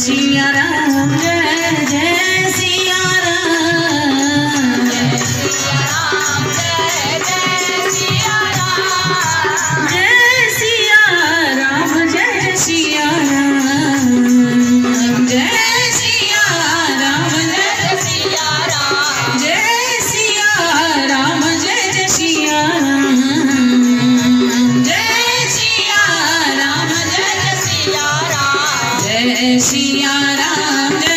सिया राम जय जय सिया राम जय सिया राम जय सिया राम जय सिया राम जय सिया राम जय सिया राम जय सिया राम जय सिया राम जय सिया राम जय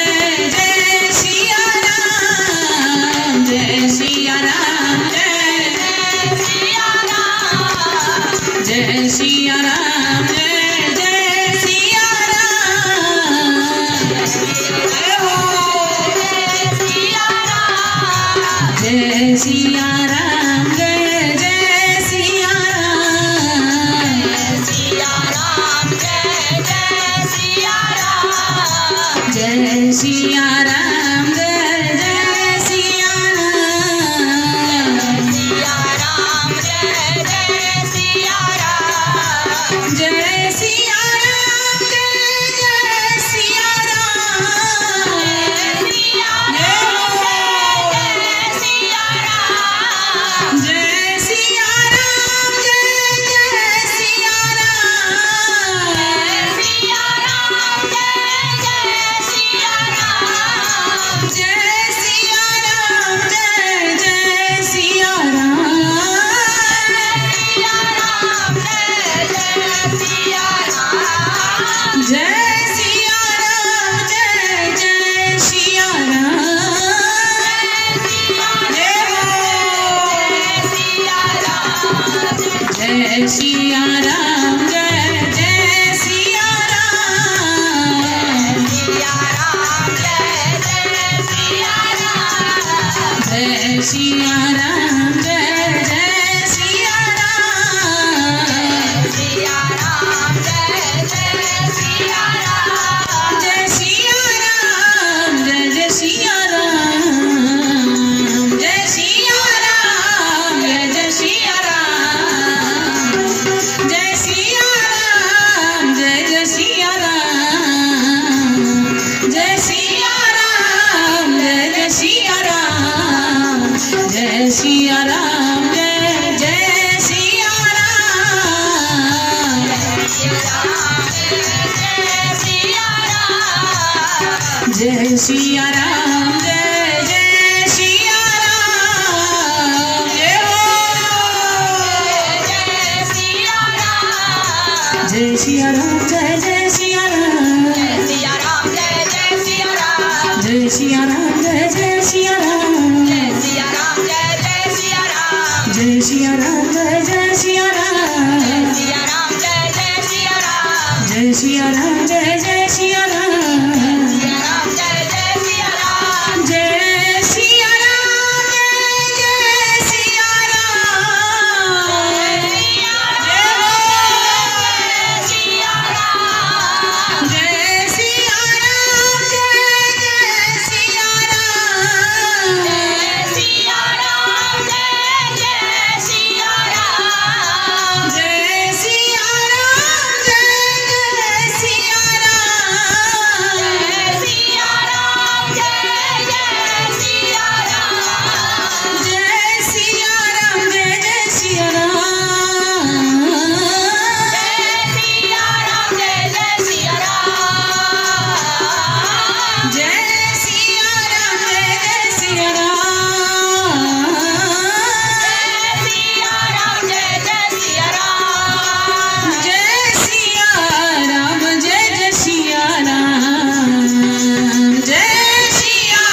सिया राम जय सिया राम जय जय सिया राम जय सिया राम जय सिया राम जय सिया राम जय जय सिया राम जय हो सिया राम जय सिया राम जय जय सिया राम सिया राम जय जय सिया राम जय सिया राम जय जय सिया राम सिया राम जय जय सिया राम जय सिया राम जय जय सिया राम सिया राम जय सिया राम जय सिया राम जय जय सिया राम सिया राम जय जय सिया राम जय सिया राम जय जय सिया राम सिया राम जय जय सिया राम जय सिया राम जय जय सिया राम जय सिया राम जय जय सिया राम सिया राम जय जय सिया राम जय सिया राम जय जय सिया राम सिया राम जय जय सिया राम जय सिया राम जय जय सिया राम जय सिया राम जय जय सिया राम जय सिया राम जय जय सिया राम जय सिया राम जय जय सिया राम जय सिया राम जय जय सिया राम जय सिया राम जय जय सिया राम जय हो जय सिया राम जय सिया राम जय जय सिया राम जय सिया राम जय जय सिया राम जय सिया राम जय जय सिया राम जय सिया राम जय जय सिया राम जय सिया राम जय जय सिया राम जय सिया राम जय जय सिया राम जय सिया राम जय जय सिया राम जय सिया राम जय जय सिया राम जय सिया राम जय जय सिया राम जय सिया राम जय जय सिया राम जय सिया राम जय जय सिया राम जय सिया राम जय जय सिया राम जय सिया राम जय जय सिया राम जय सिया राम जय जय सिया राम जय सिया राम जय जय सिया राम जय सिया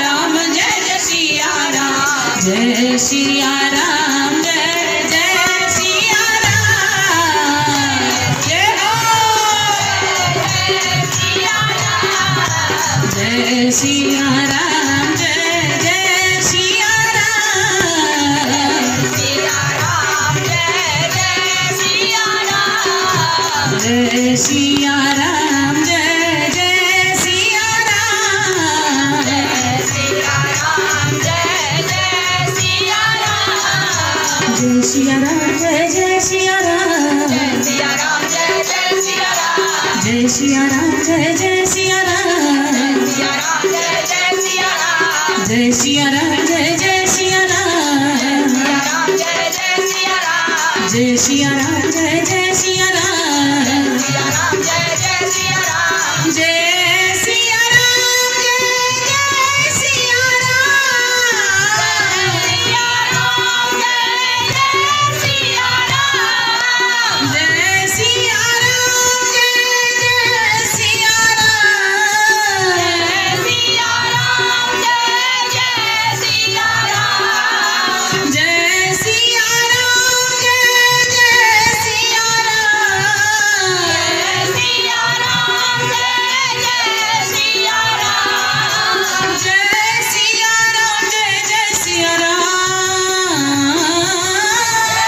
राम जय जय सिया राम जय सिया राम जय जय सिया राम जय हो जय सिया राम जय जय सिया राम सिया राम जय जय सिया राम जय सिया राम जय जय सिया राम जय सिया राम जय जय सिया राम जय सिया राम जय जय सिया राम जय सिया राम जय जय सिया राम जय सिया राम जय जय सिया राम, जय सिया राम जय जय सिया राम, जय सिया राम जय जय सिया राम, जय सिया राम जय जय सिया राम, जय सिया राम जय जय सिया राम, जय सिया राम जय जय सिया राम, जय सिया राम जय जय सिया राम, जय सिया राम जय जय सिया राम, जय सिया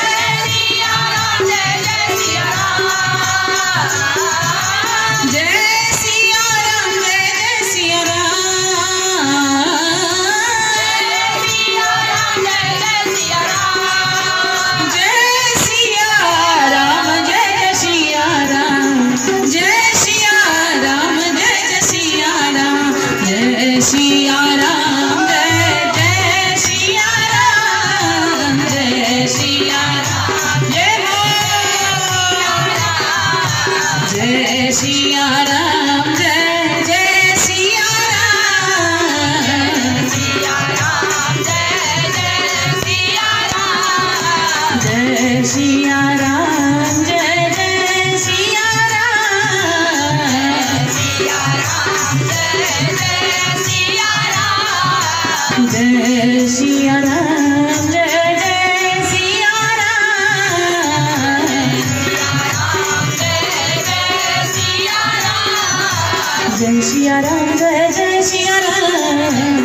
राम जय जय सिया राम, जय सिया राम जय जय सिया राम, जय सिया राम जय जय सिया राम, जय सिया राम जय जय सिया राम,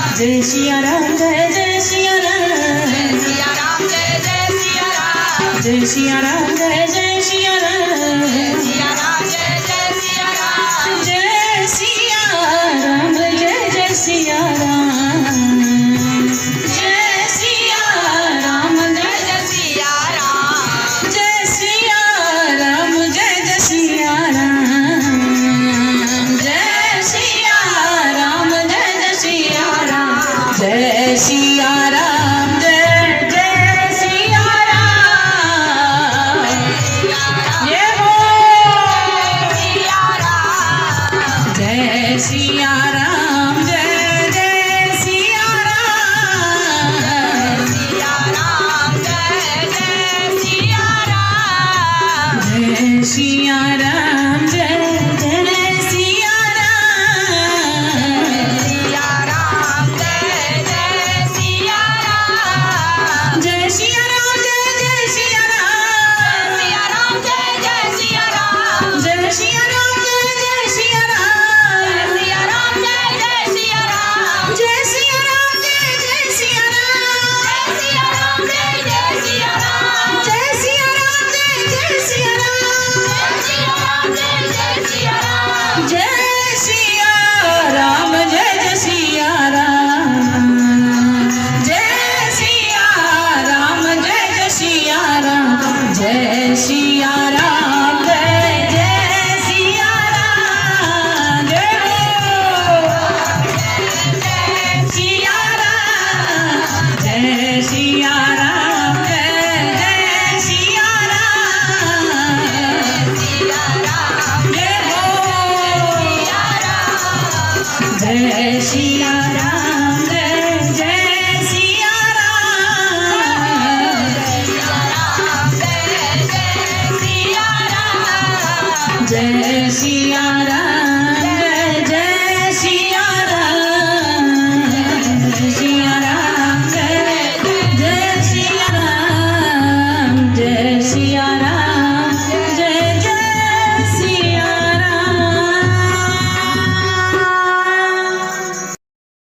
जय सिया राम जय जय सिया राम, जय सिया राम जय जय सिया राम, जय सिया राम जय जय सिया राम, जय सिया राम जय जय सिया राम, जय सिया राम जय जय सिया राम, जय सिया राम जय जय सिया राम, ये हो जय सिया राम जय जय सिया राम, जय सिया राम जय जय सिया राम, जय सिया राम जय जय सिया राम, जय सिया राम जय जय सिया राम, जय सिया राम जय जय सिया राम, जय सिया राम जय जय सिया राम, जय सिया राम जय जय सिया राम, जय सिया राम जय जय सिया राम, जय सिया राम जय जय सिया राम, जय सिया राम, जय सिया राम जय जय सिया राम, जय सिया राम जय जय सिया राम, जय सिया राम।